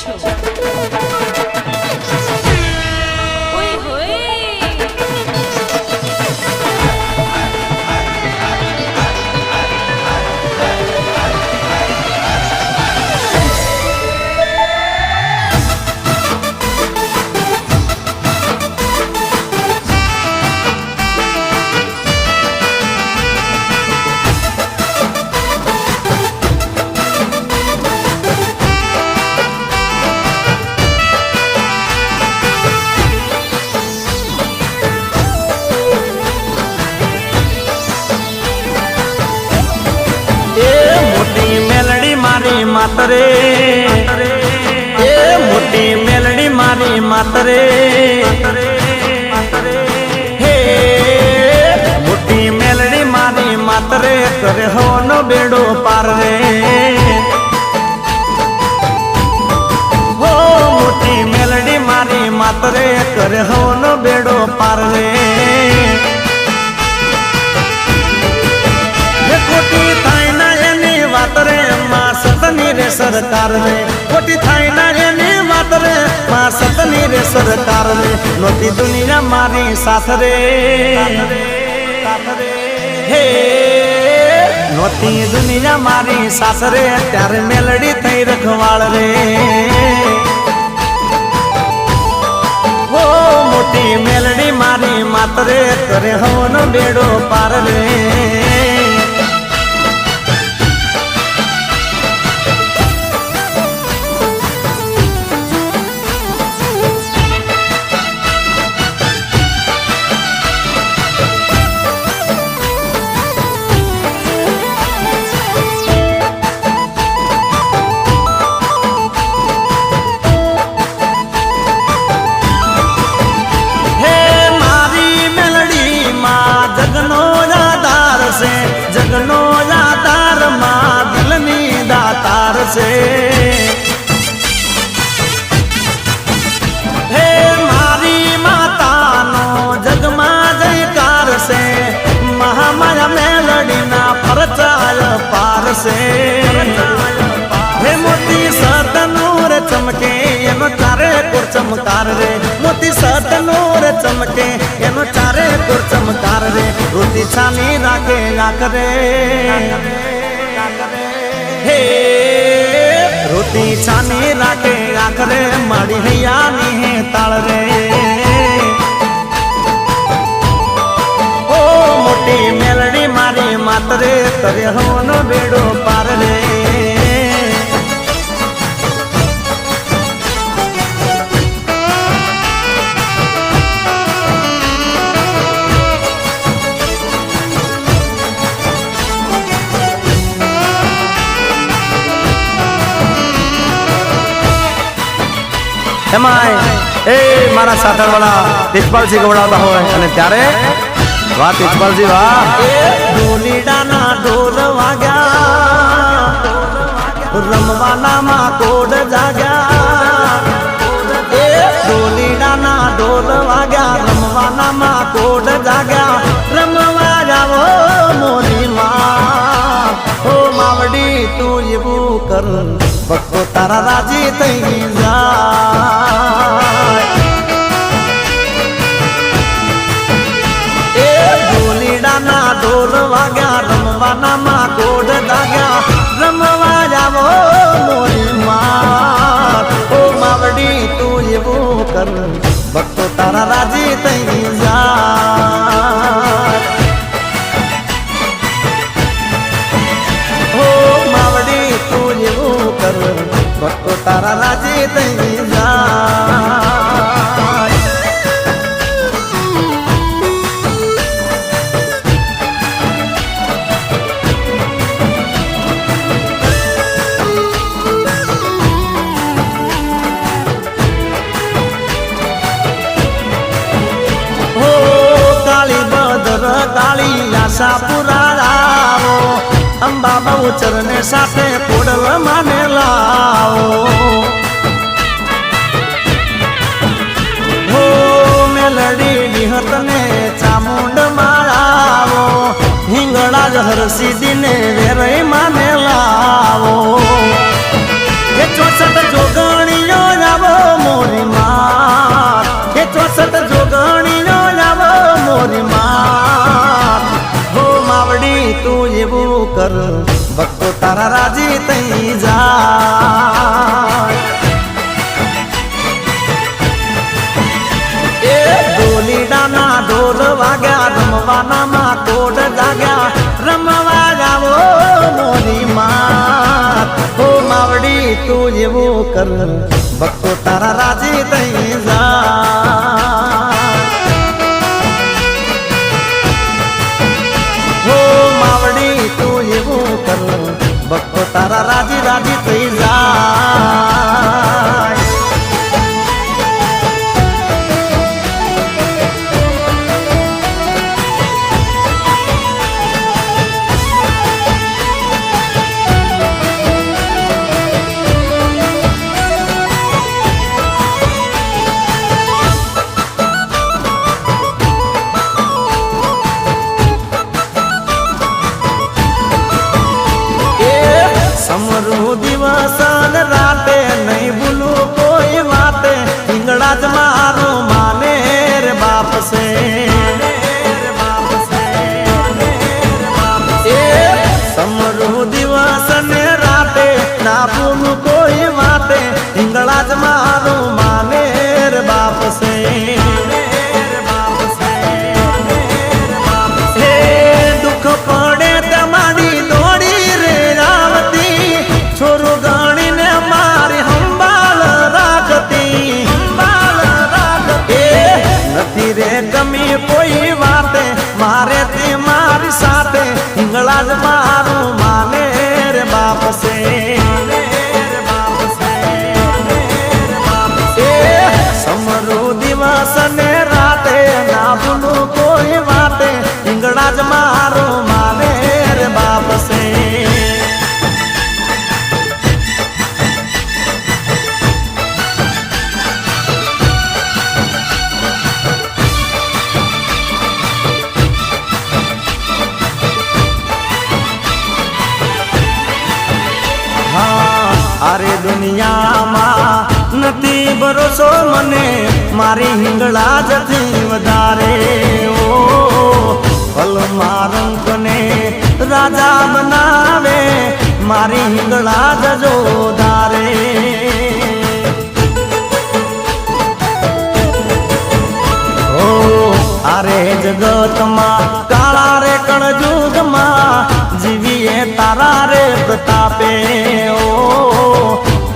છો. ઓય હોય. मातरे ए मोटी मेलडी मारी मातरे हे मोटी मेलडी मारी मातरे करे हो नो बेड़ो पार रे हो मोटी मेलडी मारी मातरे करे हो नो बेड़ो पार रे कोटी थाई ना एनी वात रे मां सतनी रे सरकार रे कोटी थाई ना एनी वात रे मां सतनी रे सरकार रे नोती दुनिया मारी साथ रे हे नोती दुनिया मारी साथ रे त्यारे मेलडी थई रखवाड़ रे हो मोटी मेलडी मारी मातरे करे हो न बेड़ो पार रे जगनो यादार मां दिलनी दातार से हे मारी माता नो जगमा जयकार से महामाया मेलडी ना परचाय पार से हे मोती सतनूर चमके एनो चारे पुर चमकार रे मोती सतनूर चमके एनो चारे पुर चमकार रे रोटी छानी राखे आखरे हे रोटी छानी राखे आखरे माड़ी हैया नी ताल रे ओ मोटी मेलडी मारी मातरे करे हो नो बेड़ो पार रे ए मारा साथर वाला तेजपाल जी गवड़ाता होय અને ત્યારે વાહ તેજપાલ જી વાહ ઢોલીડાના ઢોલ વાગ્યા રમવાના માં કોડ જાગ્યા એ ઢોલીડાના ઢોલ વાગ્યા રમવાના માં કોડ જાગ્યા રમવા જાવો મોરી માં ઓ માવડી તું એવું કર ભક્તો તારા રાજી થઈ જાય એ ઢોલીડાના ઢોલ વાગ્યા રમવાના માં કોડ જાગ્યા રમવા જાવો મોરી માં ઓ માવડી તું એવું કર ભક્તો તારા રાજી થઈ જાય ઓ માવડી તું એવું કર ભક્તો તારા રાજી થઈ જાય હો કાળી બદર કાળી આશા પુરાવો અંબા બહુચર ને સાથે કોડલ માને લાવો હો મેલડી વિહત ને ચામુંડ માળાવો હિંગળા જ હરસીદી ને વેરઈ માને લાવો એ 64 જોગણીઓ માવડી તું એવું કર ભક્તો તારા રાજી થઈ જા હો માવડી તું એવું કર ભક્તો તારા રાજી રાજી થઈ જાય સમરૂ દિવસ ને રાતે નહીં ભૂલું કોઈ વાતે હિંગળા જ મારું માને રે બાપ સે સમરૂ દિવસ ને રાતે ના ભૂલું કોઈ વાતે હિંગળા જ મારું માને રે બાપ સે દુઃખ પડે તમારી દોડી રે છોરું ગણીને મારી સંભાળ રાખતી નથી રે ગમી કોઈ વાતે મારે તે મારી સાથે હિંગળા જ મારું માને રે બાપ સે સમરૂ દિવસ ને રાતે ના ભૂલું કોઈ વાતે હિંગળા જ મારું માને રે બાપ સે અરે દુનિયામાં નથી ભરોસો મને મારી હિંગળા જથી વધારે ઓ પલમાં રંકને રાજા બનાવે મારી હિંગળા જજો ધારે ઓ અરે જગતમાં કાળા રે કળજુગમાં જીવીએ તારા રે પ્રતાપે ઓ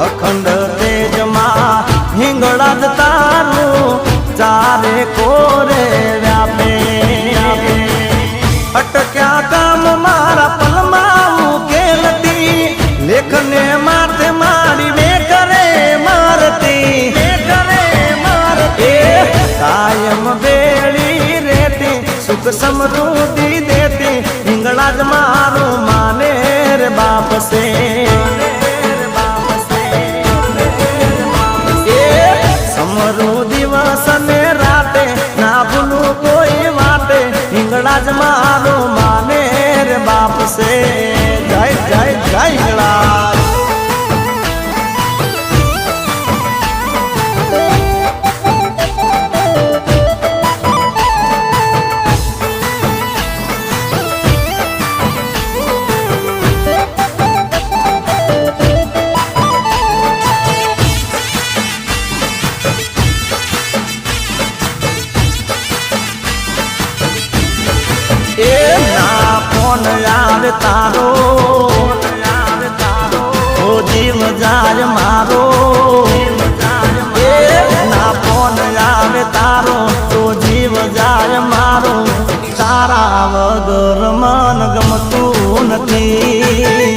અખંડ તેજમાં હિંગળા જ તારું ચારે કોરે વ્યાપે અટક્યા કામ મારા પલમાં ઉકેલતી લેખને માથે મારી બે કરે મારતી કાયમ બેડી રેતી સુખ સમૃદ્ધિ દેતી હિંગળા જ મારું માને રે બાપ સે સમરૂ દિવસ ને રાતે ના ભૂલું કોઈ વાતે હિંગળા જ મારું માને રે બાપ સે જય જય જય હિંગળા આવે તારો ઓ જીવ જાય મારો ના ફોન આવે તારો તો જીવ જાય મારો તારા વગર મન ગમતું નથી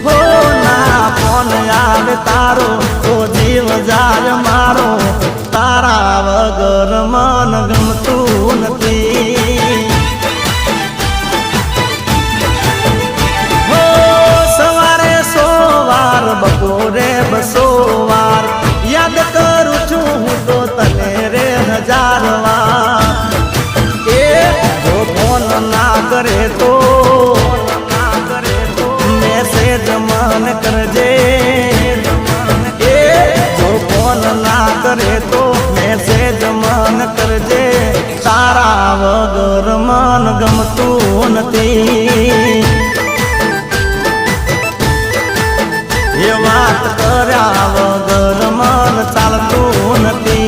હો ના ફોન આવે તારો તો જીવ જાય મારો તારા વગર મન ગમતું નથી બપોરે 200 વાર યાદ કરું છું હું તો તને રે 1000 વાર એ જો ફોન ના કરે તો મેસેજ મન કરજે એ જો ફોન ના કરે તો મેસેજ મન કરજે તારા વગર મન ગમતું નથી એ વાત કર્યા વગર મન ચાલતું નથી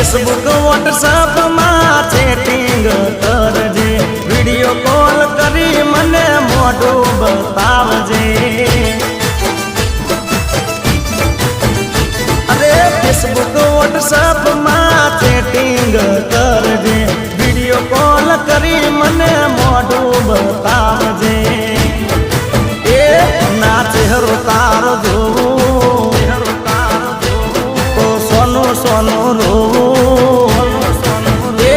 फेसबुक व्हाट्सएप में चेटिंग करजे वीडियो कॉल करी मने मोढू बतावजे अरे फेसबुक व्हाट्सएप में चेटिंग करजे वीडियो कॉल करी मने मोढू बतावजे ए ना चेहरो तारो जोवो तो सोनू सोनू रोवो ए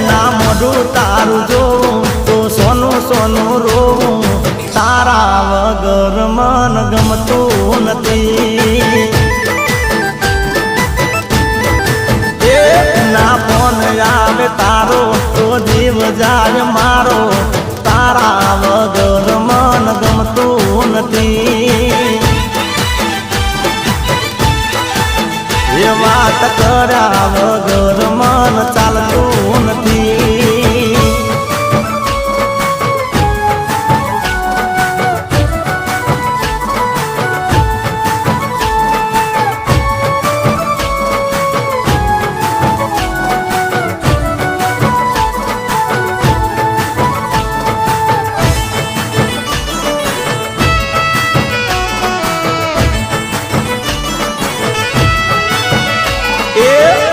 ना मोढू तारू जोवो तो सोनू सोनू रोवो तारा वगर मन गमतू नथी ए ना फोन आवे तारो तो जीव जाय मारो तारा वगर मन गमतू नथी ये बात कर्या वगर मन चालतू नथी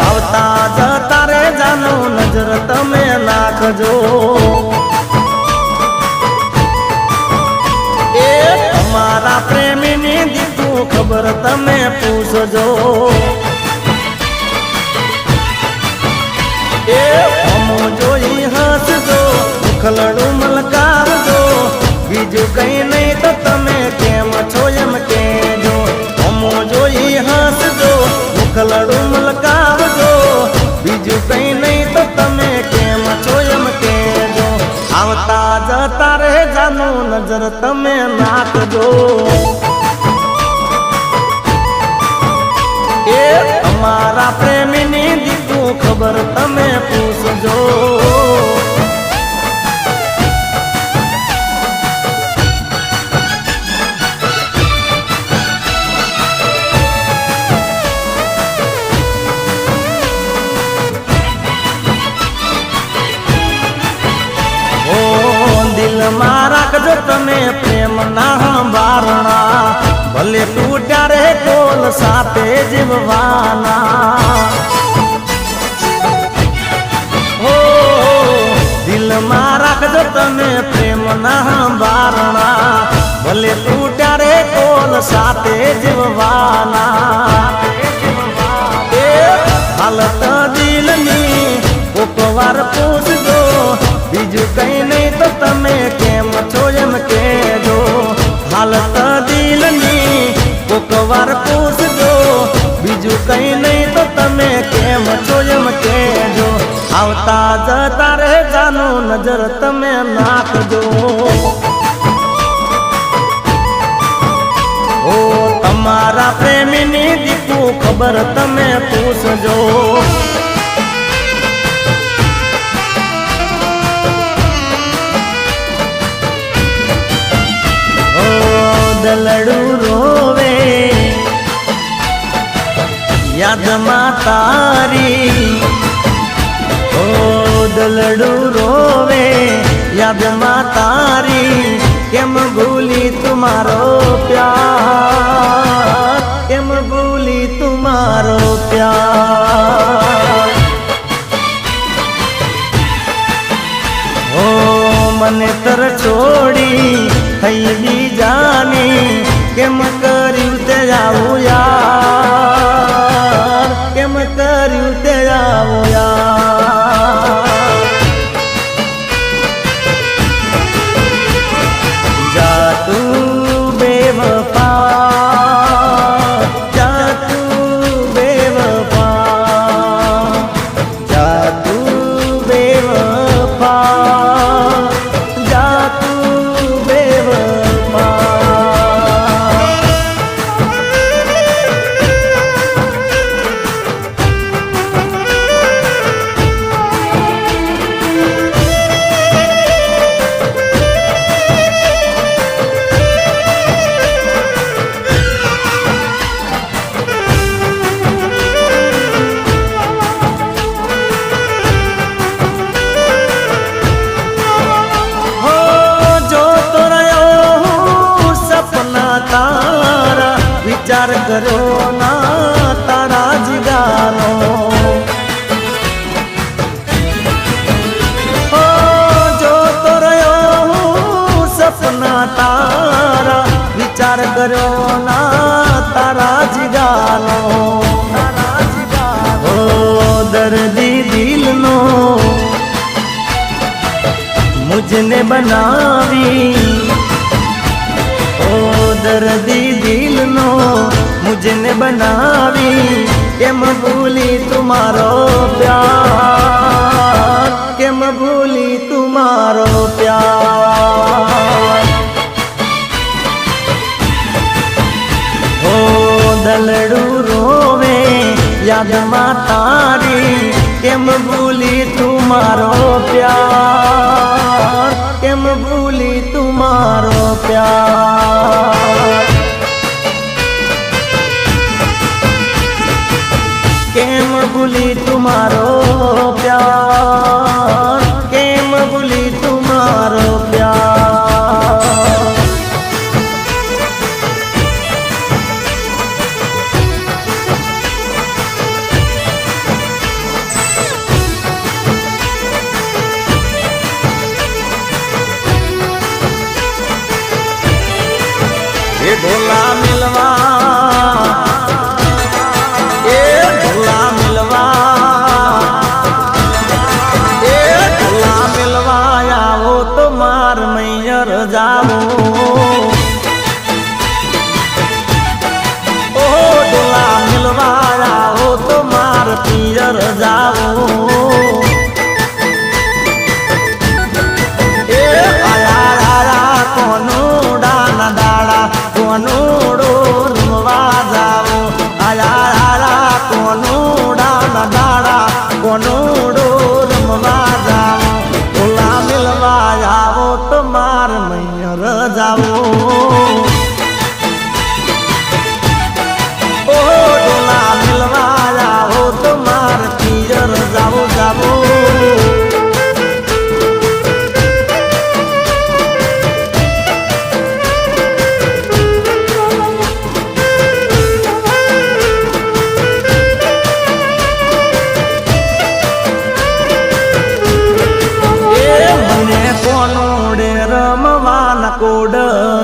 आवता जता रे जानो नजर तमे नाखजो ए हमारा प्रेमी ने दीधू खबर तमे पूछजो ए हम जोई हंसजो मुखलड़ू मलकारजो बीजू कहीं नहीं तो तमे केम छो एम केजो हम जोई हंसजो मुखलड़ू मलकारजो बीजू कहीं नहीं तो तमे केम छो एम केजो आवता जता रे जानो नजर तमे नाखजो ए हमारा प्रेमी ने दीधू खबर तमे पूछजो दिल में राखजो तमे प्रेम ना बारणा भले टूटा रे कोल साथे जीववाना हो दिल में राखजो तमे प्रेम ना बारणा भले टूटा रे कोल साथे जीववाना ए हालत दिल नी कोकवार पूछजो बीजू कहीं नहीं तो तमे केम छो एम केजो हालत दिल नी कोकवार पूछजो बीजू कहीं नहीं तो तमे केम छो एम केजो आवता जता रे जानो नजर तमे नाखजो ओ तमारा प्रेमी नी दीधू खबर तमे पूछजो दलड़ू रोवे याद मातारी ओ दलड़ू रोवे याद मातारी केम भूली तुम्हारो प्यार केम भूली तुम्हारो प्यार ओ मने तर छोड़ी थई भी जानी केम कर्यु ते जाऊं यार केम कर्यु ते जाऊं यार जा तू बेवफा जा तू बेवफा जा तू बेवफा जा तू बेवफा જીગાનો ઓ દર્દી દિલનો મુझने बनावी ओ दर्दी दिलनो मुझने बनावी केम भूली तुम्हारो प्यार केम भूली तुम्हारो प्यार ओ दलड़ू रोवे याद में तारी केम भूली तुम्हारो प्यार केम भूली तुम्हारो प्यार केम भूली तुम्हारो प्यार केम भूली तुम्हारो प्यार ये ढोला मिलवा ये ढोला मिलवा ये ढोला मिलवाया वो तो मार मैयर जाओ ओ ढोला मिलवाया वो तो मार पियर जाओ કોનુડો રમવા જાવો આયા આયા કોનુડા ના દાડા કોનુડો રમવા જાવો ઓલા મિલવા આવો તો માર મૈયર જાવો ઓ ડોલા મિલવા આવો તો માર પિયર જાવો જાવો રમવાના કોડ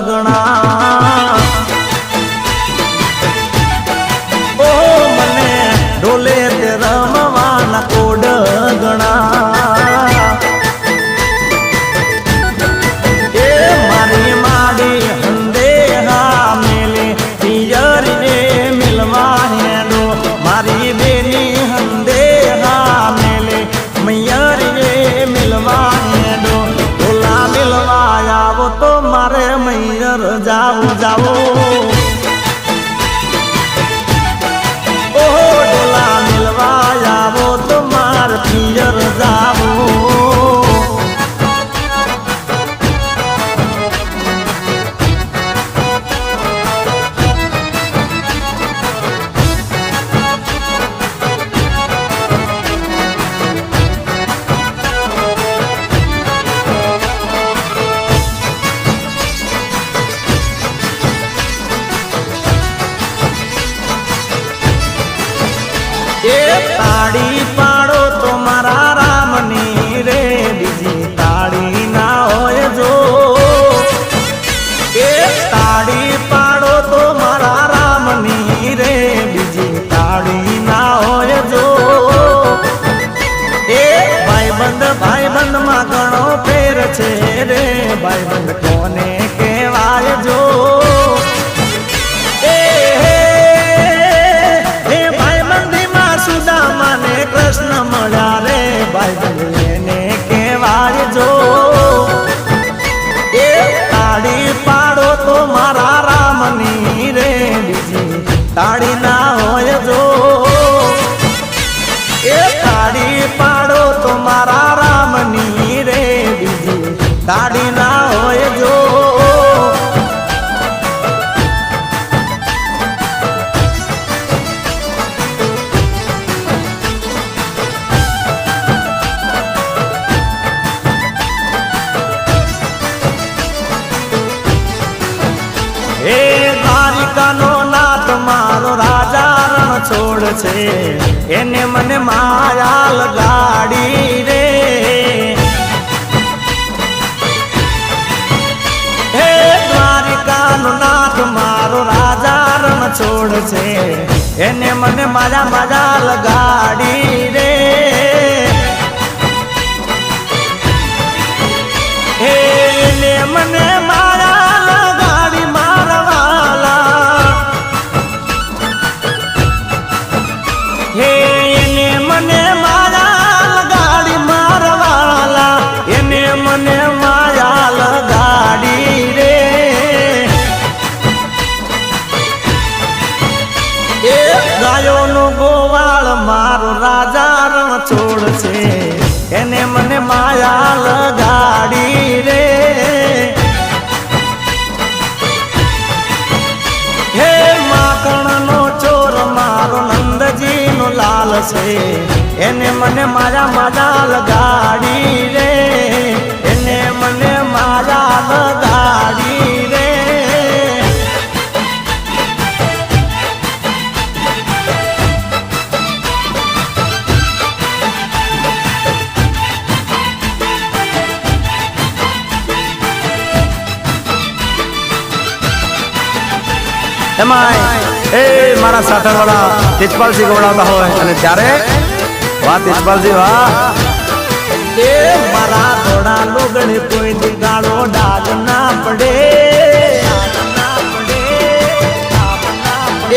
ગણા ઓ મને ઢોલે તે રમવાના કોડ ગણા એ મારી માડી હંદેહા મેલે પિયરીને મિલવા હેડો મારી બેની હંદેહા મેલે મૈયરીને મિલવા હેડો मिलवाया तो मारे मैयर जाओ जाओ ओ डोला मिलवाया वो तो मार पियर जाओ ताड़ी पाड़ो तो मारा रामनी रे बीजी ताड़ी ना होय जो ए ताड़ी पाड़ो तो मारा रामनी रे बीजी ताड़ी ना होय जो ए भाई बंद में घणो फेर छे रे भाई बंद कोने केवाय जो कृष्ण મળ્યા રે ભાઈ બંધને કહેવાય જો એ તાળી પાડો તો મારા રામની રે બીજી તાળી ના હોય જો એ તાળી પાડો તો મારા રામની રે બીજી તાળી ના હોય જો દ્વારિકાનો નાથ મારો રાજા રણ છોડ છે એને મને માયા લગાડી રે હે દ્વારિકાનો નાથ મારો રાજા રણ છોડ છે એને મને મારા મારા લગાડી રે એને મને મારા લગાડી મારવાલા એને મને મારા લગાડી મારવાલા એને મને મારા લગાડી રે એ ગાયોનો ગોવાળ મારો રાજા રણ છોડ છે એને મને માયા લગાડી રે હે માખણનો ચોર મારો નંદજીનો લાલ છે એને મને માયા માયા લગાડી રે એને મને માયા લગાડી રે એ મારા સાઠણવાળા તેજપાલજી ગવડાવતા હોય અને ત્યારે વાહ તેજપાલજી વાહ એ મારા થોડા લોગણે કોઈ દિગાળો ડાગ ના પડે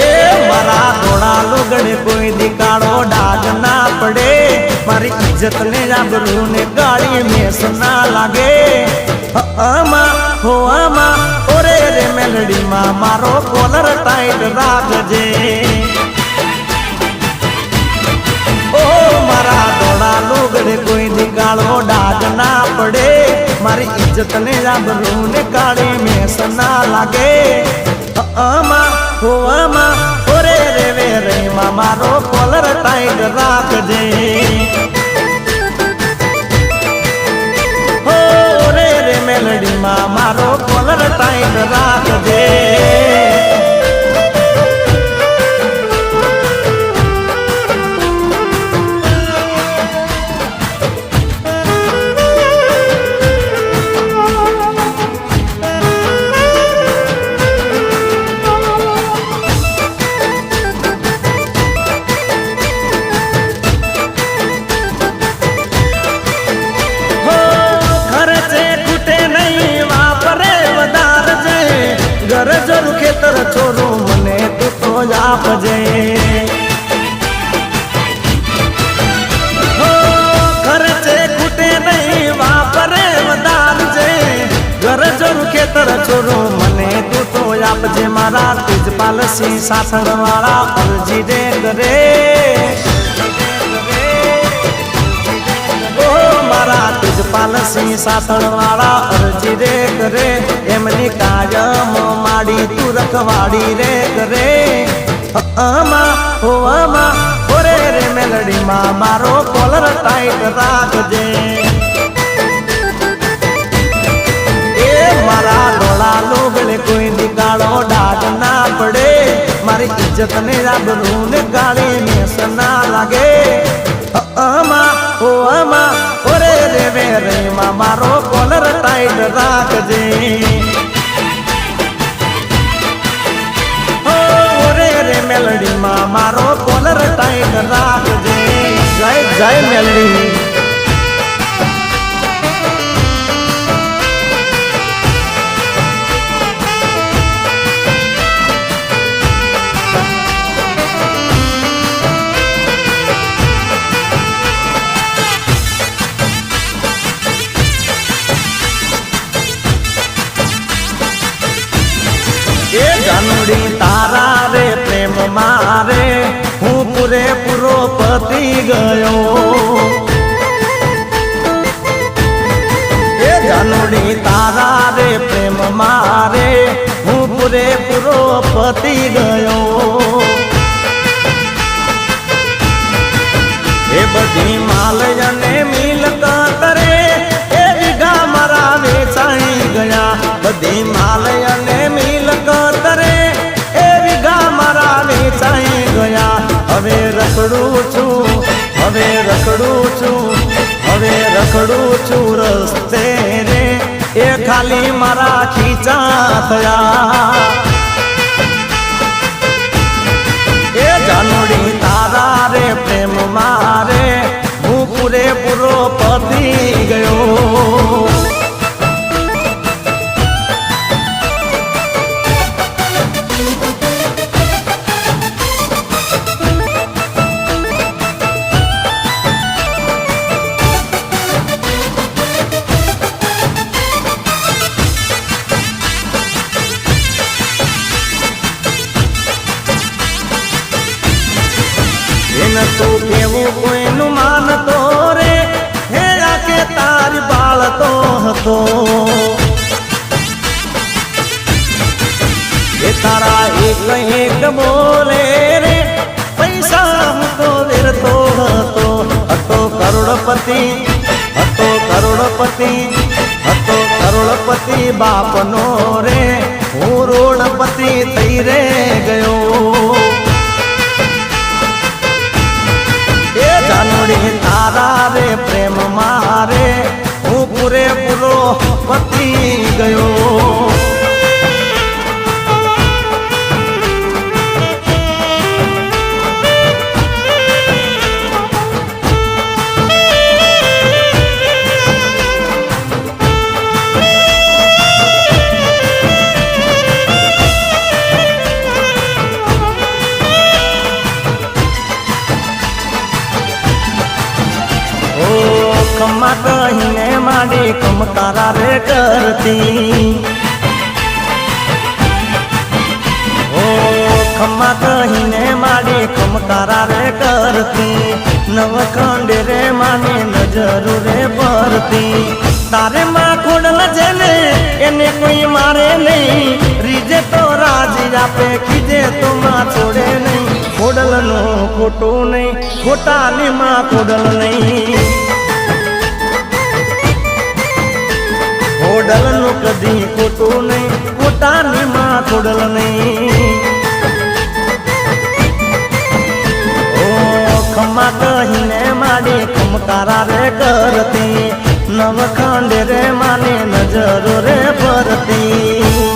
એ મારા થોડા લોગણે કોઈ દિગાળો ડાગ ના પડે મારી ઇજ્જત ને આબરૂ ને ગાળી મેસ ના લાગે હો આમાં ઓરે રે મેલડીમાં મારો કોલર ટાઈટ રાખજે ઓ મારા દોડા લોગડે કોઈ દિગાળો ડાગ ના પડે મારી ઇજ્જત ને આબરૂ ને કાળી મેસ ના લાગે આમાં ઓરે રે વેરેમાં મારો કોલર ટાઈટ રાખજે મેલડીમાં મારો કોલર ટાઈટ રાખજે ગરજર ખેતર છોરો મને તું તો આપજે ખર્ચે ખૂટે નહીં વાપરે વધારજે ગરજર ખેતર છોરો મને તું તો આપજે મારા તેજપાલસિંહ સાસણવાળા અરજી રે કરે મારા તેજપાલસિંહ સાસણવાળા અરજી રે કરે એમની કાયમ માડી તું રખવાડી રે કરે આમાં ઓરે રે મેલડીમાં મારો કોલર ટાઈટ રાખજે એ મારા ડોળા લોગળે કોઈ દિગાળો ડાગ ના પડે મારી ઇજ્જત ને આબરૂ ને ગાળી મેસ ના લાગે આમાં ઓરે રે વેરેમાં મારો કોલર ટાઈટ રાખજે ઓરે રે મેલડીમાં મારો કોલર ટાઈટ રાખજે જય જય મેલડી એ જાનુડી તારા રે પ્રેમ મારે હું પૂરેપૂરો પતી ગયો એ જાનુડી તારા રે પ્રેમ મારે હું પૂરેપૂરો પતી ગયો એ બધી માલયને મિલકત રે એ વિઘા મારા વેચાઈ ગયા બધી માલયને મિલકત રે એ વિઘા મારા વેચાઈ ગયા હવે રખડું છું હવે રખડું છું રસ્તે રે એ ખાલી મારા ખીચા થયા એને તું કેવું કોઈનું માનતો રે હેરા કે તારી બાળતો હતો એ તારા એક બોલે રે પૈસા હું તો વેરતો હતો કરોડપતિ હતો કરોડપતિ બાપનો રે હું રોડપતિ થઈ રે ગયો એ જાનોડી તારા રે પ્રેમ મારે હું પૂરેપૂરો પતી ગયો ખમ્મા કહીને માંડી કમકારા રે કરતી ઓ ખમ્મા કહીને માંડી કમકારા રે કરતી નવખંડ રે માને નજરો રે ભરતી તારે માં ખોડલ જેને એને કોઈ મારે નહીં રીજે તો રાજી આપે કીજે તો માં છોડે નહીં ખોડલ નું ખોટું નહીં ખોટાની માં ખોડલ નહીં ખોડલ નું કદી ખોટું નહીં ખોટાની માં ખોડલ નહીં ઓ ખમ્મા કહીને માડી ખમકારા રે કરતી નવખંડ રે માને નજરો રે ભરતી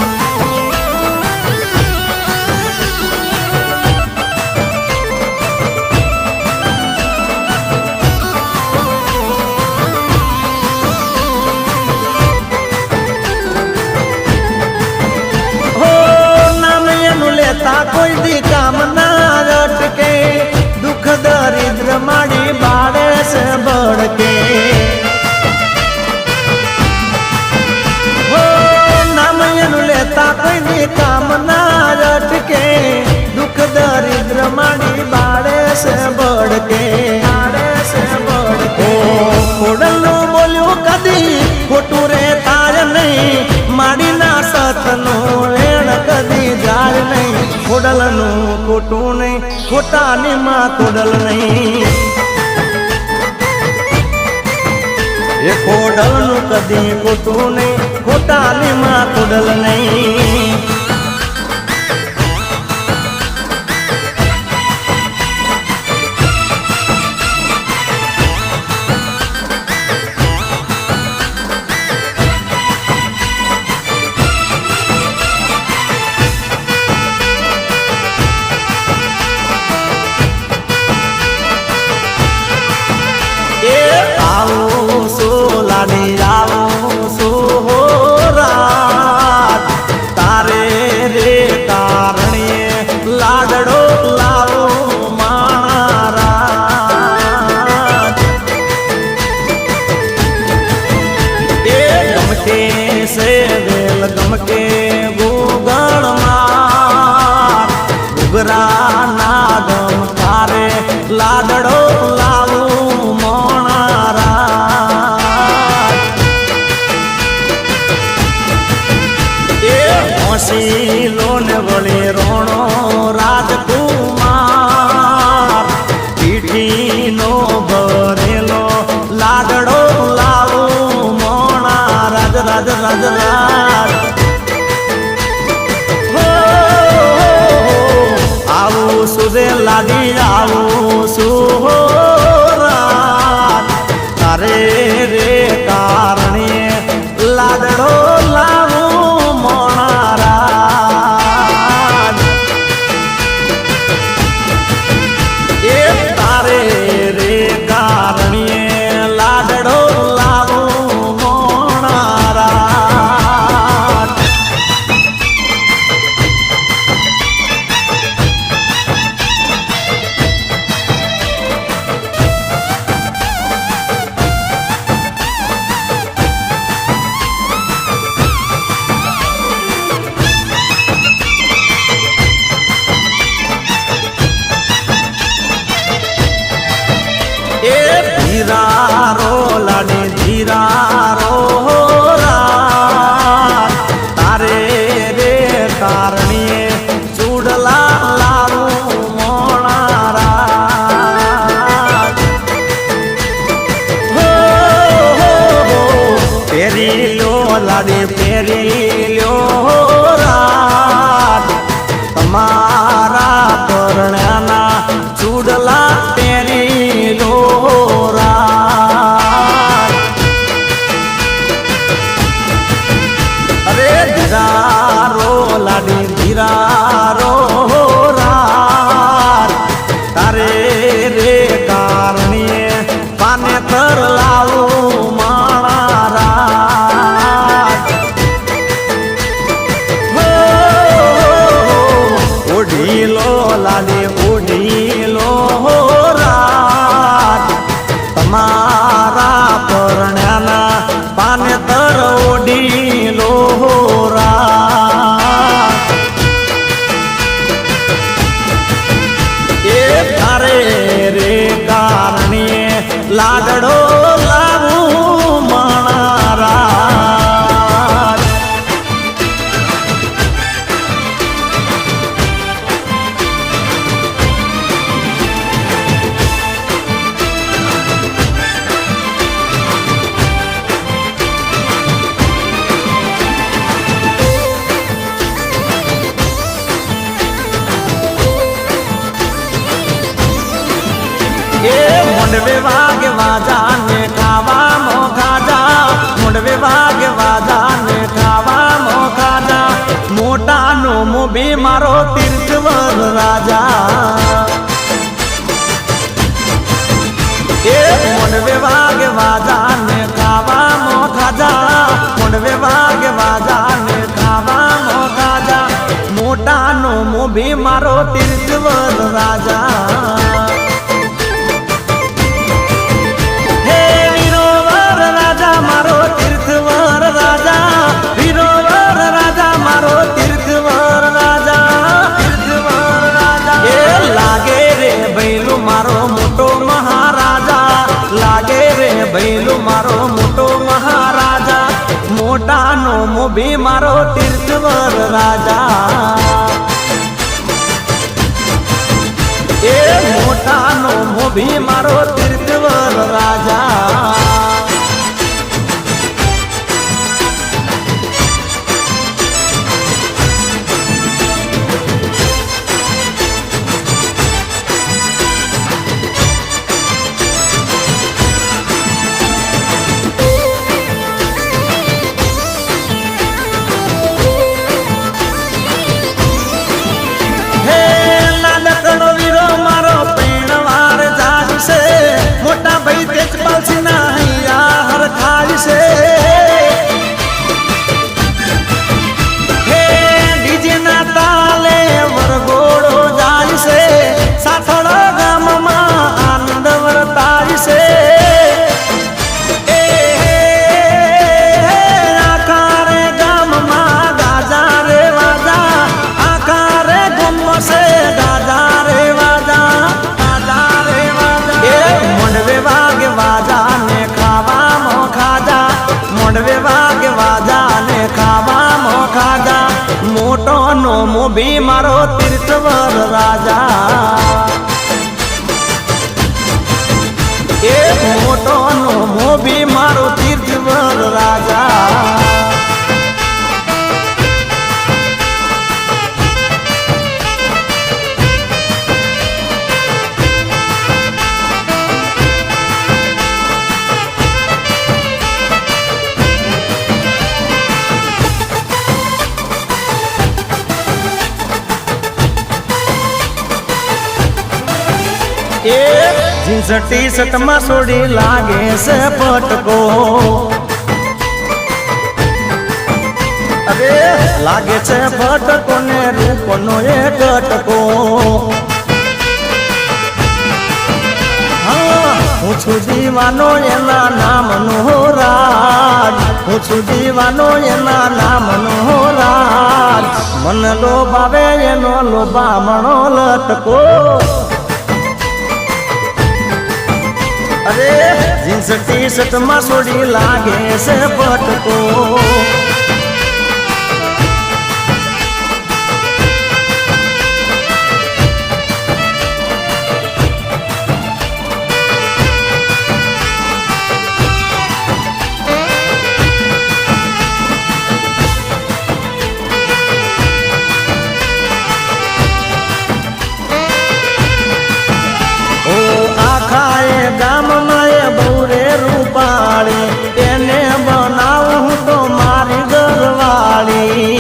કોઈ દી કામ ના અટકે દુઃખ દરિદ્ર માડી બાળે છે બળકે હો નામ એનું લેતા કોઈ દી કામ ના અટકે દુઃખ દરિદ્ર માડી બાળે છે બળકે ખોડલ નું બોલ્યું કદી ખોટું રે તાર નહીં માડી ના સતનું એણ કદી જાળ નહીં ખોડલ નું ખોટું નહીં ખોટાની માં ખોડલ નહીં એ ખોડલ નું કદી ખોટું નહીં ખોટાની માં ખોડલ નહીં આવું સોલાની આવું સો રાત તારે રે કારણે લાડડો લાવો મારા એ ગમકે સે વેલ ગમકે ગુગળ માર ગુગરા ના ગમ તારે લાડડો લાવો લોન વળી રોણો રાજકુમાર પીઠી નો ભરેલો લાડડો લાવો મોણા રાજ રાજ રાજ રાજ આવું સુરે લાડી આવું સુહો રે કારણીએ લાડડો લાવું મારા મોંડવે વાગે વાજા ને ખાવા મોખાજા મોંડવે વાગે વાજા ને ખાવા મોખાજા મોટાનો મોભી મારો તીર્થવર રાજા એ મોંડવે વાગે વાજા ને ખાવા મોખાજા મોંડવે વાગે વાજા ને ખાવા મોખાજા મોટાનો મોભી મારો તીર્થવર રાજા મારો તીર્થવર રાજા વીરોવર રાજા મારો તીર્થવર રાજા એ લાગે રે ભૈલું મારો મોટો મહારાજા લાગે રે ભૈલું મારો મોટો મહારાજા મોટાનો મોભી મારો તીર્થવર રાજા એ મોટાનો મોભી મારો તીર્થવર રાજા મોટા ભાઈ તેજપાલ સિંહના હૈયા હર ખાય છે હે ડીજે ના તાલે વરઘોડો જાય છે સાથળ ગામમાં આનંદ વર્તાય છે આકારે ગામમાં ગાજા રે વાજા આકારે ગુમ્મો છે ગાજા રે વાજા મોંડવે વાગે વાજા ને ખાવા મોખાજા મોંડવે વાગે વાજા ને ખાવા મોખાજા મોટો નો મોભી મારો તીર્થવર રાજા એ મોટો નો મોભી મારો તીર્થવર રાજા જીન્સ ટી શર્ટ માં સોડી લાગે છે પટકો અરે લાગે છે ફટકો ને રૂપનો એ ટટકો હું છું દીવાનો એના નામનો રાજ હું છું દીવાનો એના નામનો રાજ મન લોભાવે એનો લોભામણો લટકો અરે જીન્સ ટી શર્ટ માં સોડી લાગે છે પટકો ગામમાં એ બહુ રે રૂપાળી એને બનાવું તો મારી ઘરવાળી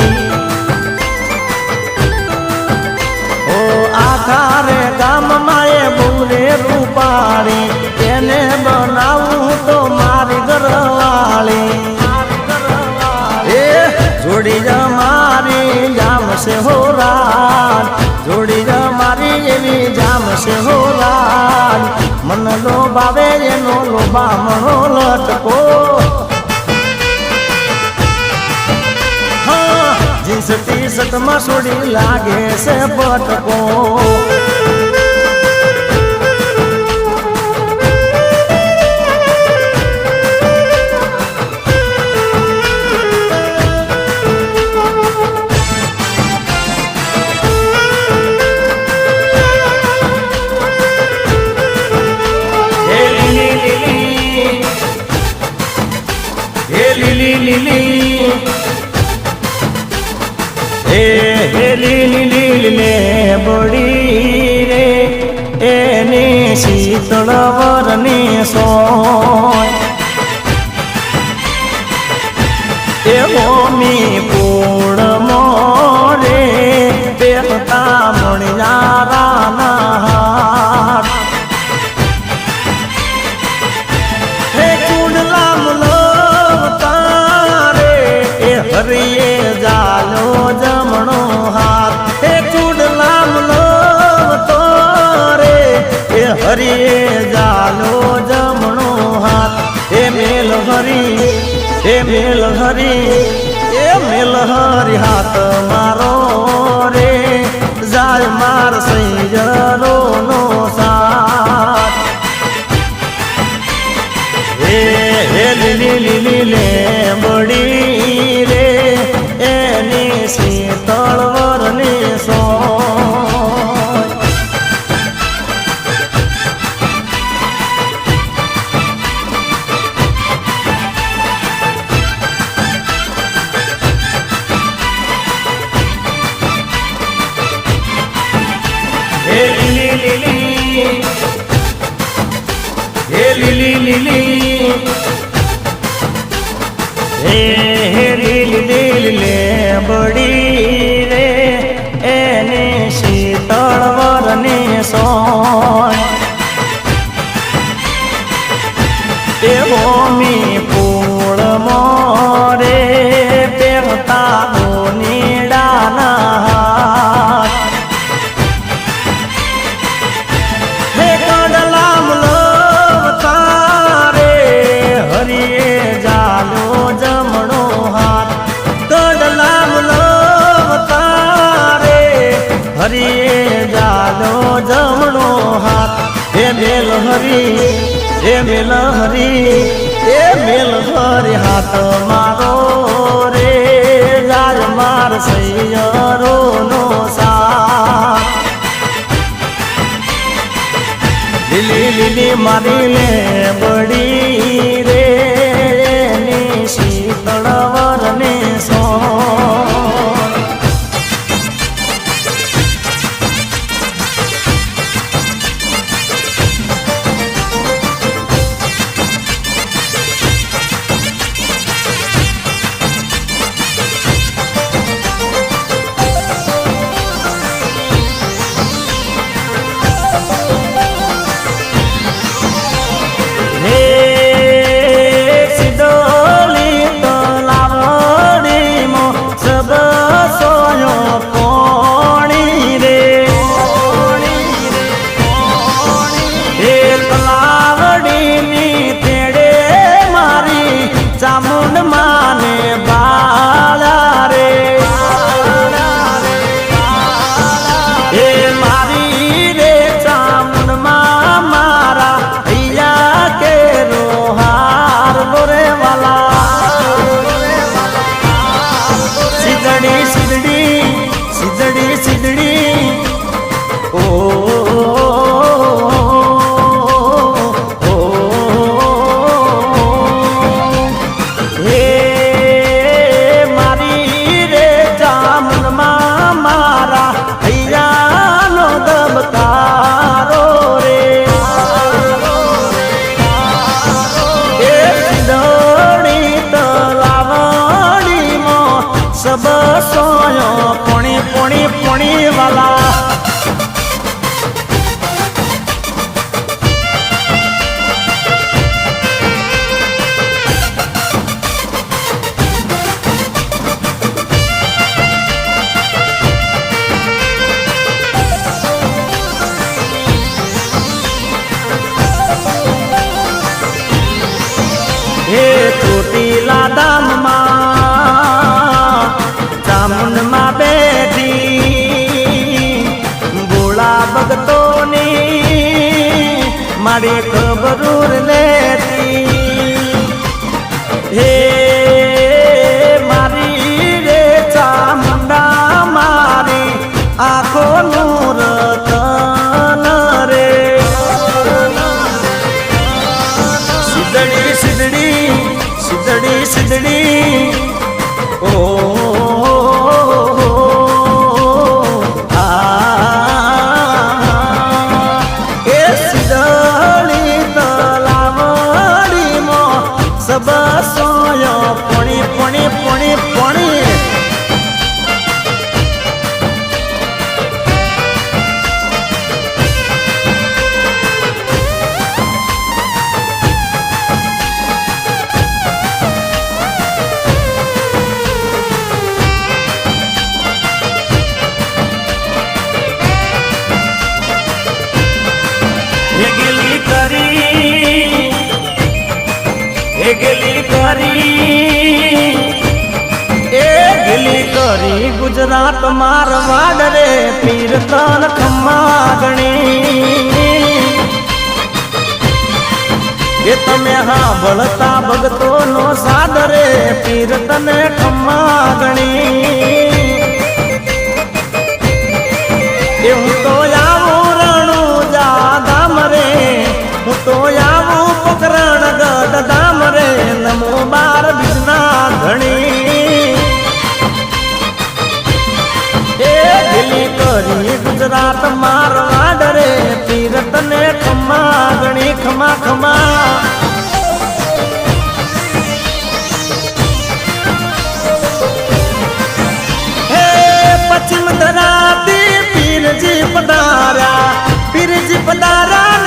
ઓ આખા રે ગામમાં એ બહુ રે રૂપાળી એને બનાવું તો મારી ઘરવાળી એ જોડી જ મારી જામશે હો રાત જોડી જ મારી એવી જામશે હો રાત મન લોભાવે એનો લોભામણો લટકો હા જીન્સ ટી શર્ટ માં સોડી લાગે છે પટકો લીલી લીલી લે બડી રે એની શીતળ વરની સોય એ મોમી પૂળ મોરે બેહતા મણિયારાના હાથ હે ચૂડલા મુલવતા રે એ હરિયે જાલો જમણો હાથ હે ચૂડલા મુલવતો રે એ હરિયે જાલો જમણો હાથ એ મેલ હરી એ મેલ હરી હાથ મારો રે જાય માર સૈયરો નો સાથ હે લીલી લીલી લે બડી રે એની શીતળ વરની સોય લીલી લે બડી રે એને શીતળ વરની સોય એ ભૂમિ પૂળ મોરે પહેરતા નીડાના હાથ હે કડલામ હરિયે જાલો જમણો હાથ કડલામ લવતા રે હરિયે જાલો જમણો હાથ હે મેલ હરી હે મેલ હરી હે મેલ હરી હાથ મારો રે જાય માર સૈયરો નો સાથ લીલી લીલી મારી લે બડી રે ની શીતળ વરને સોય ચામુંડ માને બાળા રે એ મારી રે ચામુંડ માં મારા અહીંયા કે રોહાર બોરે વાલા સિદડી સિદડી સિદડી સિદડી ઓ सब सोयो पुणी पुणी पुणी वाला हे ચોટીલા ધામમાં ચામુંડ માં બેઠી ગોળા ભગતોની મારી ખબર લેતી હે મારી રે ચામુંડા મારી આંખોનું રતન રે સિદડી સિદડી સિદડી સિદડી સિદળી તલાવડીમાં સબ સોયો પોણી પોણી પોણી પોણી ગેલી કરી ગુજરાત મારવાડ રે પીર તન ખમાગણી એ તમે સાંભળતા ભગતો નો સાદ રે પીર તને ખમાગણી એ હું તો આવું રણું જા ધામ રે હું તો આવું પોકરણ ગઢ ધામ રે નમો બાર બીજના ધણી એ દિલી કરી ગુજરાત મારવાડ રે પીર તને ખમા ગણી ખમા ખમા હે પશ્ચિમ ધરાતી પીરજી પધારા